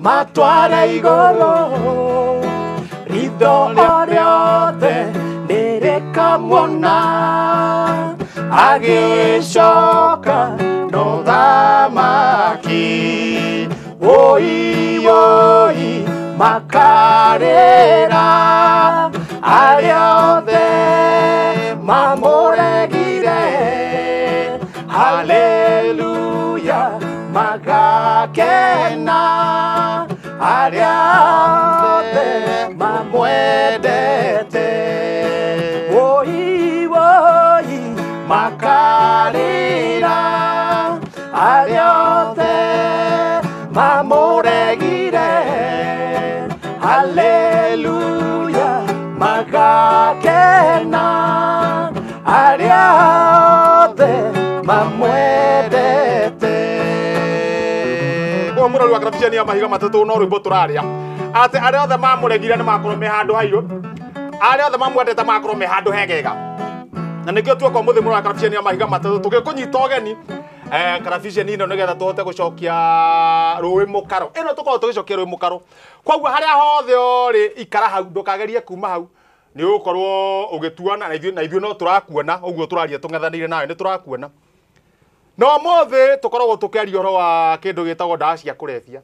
Matwara iguru ritho riothe nirikamwona agicoka no thamaki woi woi makarira aria othe mamuregire haleluya magakena aria othe mamwendete woi woi makarira aria othe mamuregire haleluya magakena aria othe mamwendete. Kwa mura rwakarabia ni amahiga matatu no rwimbo turaria ate aria othe mamuregire ni makorwo me handu hairu aria othe mamwendete makorwo me handu hegega na nikio tuo kwa muthi mura rwakarabia ni amahiga matatu tugikunyita ogeni karabia ino nigetha tuhote gucokia rui mukaro ino tukorwo tugicokia rui mukaro koguo haria hothe ori ikara hau ndukagerie kuma hau ni ukorwo ugituana na ithuĩ no turakuona uguo turaria tung'ethanire nawe ni turakuona no mothe tukoragwo tukiaria horo wa kindu gitagwo ndawa cia kurevya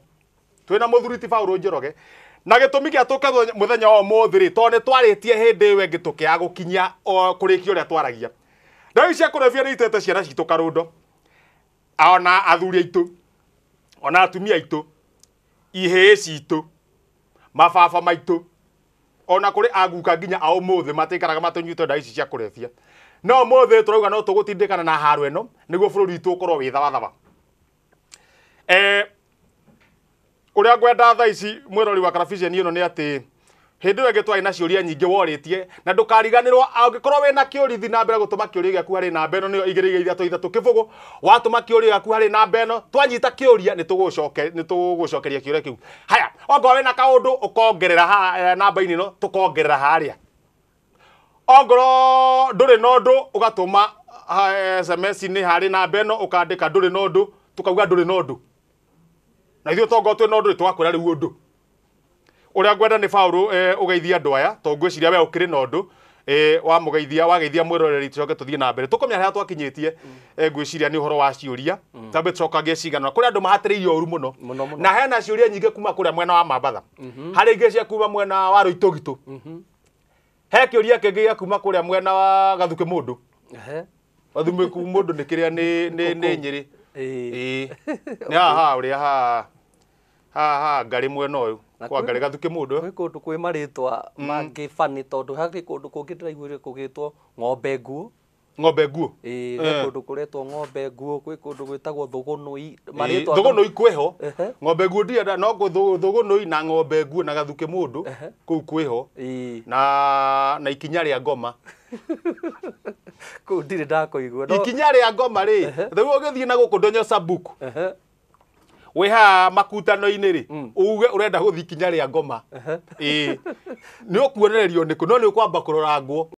twina muthuri ti Paul Njoroge na gitumi kia tukethwo muthenya wa muthi ri to ni twaritie hindi we ngitukia gukinyia kuriki uria twaragia ndawa cia kurevya ni itete ciana citu karundo ona athuri aitu ona atumia aitu ihĩĩ citu mababa maitu ona kuri aguka nginya ao muthi matikaraga matunyite ndawa ici cia kurevya no muthi turauga no tugutindikana na haro eno niguo bururi witu ukorwo wi thawathava uria ngwenda tha ici mwirori wa karabia ino ni ati hindi wege twari na ciuria nyingi woritie na ndukariganirwo angikorwo wina kiurithi na mbere gutuma kiuria giaku hari namba eno niyo 2 kibugu watuma kiuria giaku hari namba eno twanyita kiuria ni tugucokeria kiuria kiu haya ongorwo wina kaundu ukongerera namba ini no tukongerera haria ongorwo nduri nondu ugatuma SMS ni hari namba eno ukandika nduri nondu tukauga nduri nondu na ithuĩ tongo twĩ nondu twakwĩra rĩu ũndũ uria ngwenda ni Paul ugeithia andu aya to ngwiciria we ukiri nondu wageithia mwiroreri tucoke tuthie na mbere tukomya haria twakinyitie ngwiciria ni uhoro wa ciuria tambe tucokagie cigana kuri andu mahatĩrĩirie ũru muno na hena ciuria nyingĩ kuma kuria mwena wa Mambatha hari ingĩ cia kuma mwena wa Ruitũgitũ he kiuria kĩngĩ gĩa kuma kuria mwena wa Gathuke Mũndũ Gathuke Mũndũ nĩ kĩrĩa nĩ Nyĩrĩ ni haha uria ha ngari mwena ũyũ kwa ngari Gathuke Mũndũ gwĩ kũndũ kwĩ marĩtwa mangĩ bani tondũ harĩ kũndũ kũngĩ ndĩraiguire kũgĩtwo ng'ombe nguo gwĩ kũndũ kũretwo ng'ombe nguo gwĩ kũndũ gwĩtagwo thũgũnũi marĩtwa thũgũnũi kwĩho ng'ombe nguo ndienda no thũgũnũi na ng'ombe nguo na Gathuke Mũndũ kũu kwĩho na ikinya rĩa ngoma kũu ndirĩ ndakũigua ikinya rĩa ngoma rĩ rĩu ũgĩthiĩ na gũkũ ndonyo sabuku we ha makutano-inĩ rĩ uge urenda guthi ikinya rĩa ngoma ni ukuonererio niku no ni ukwamba kurora nguo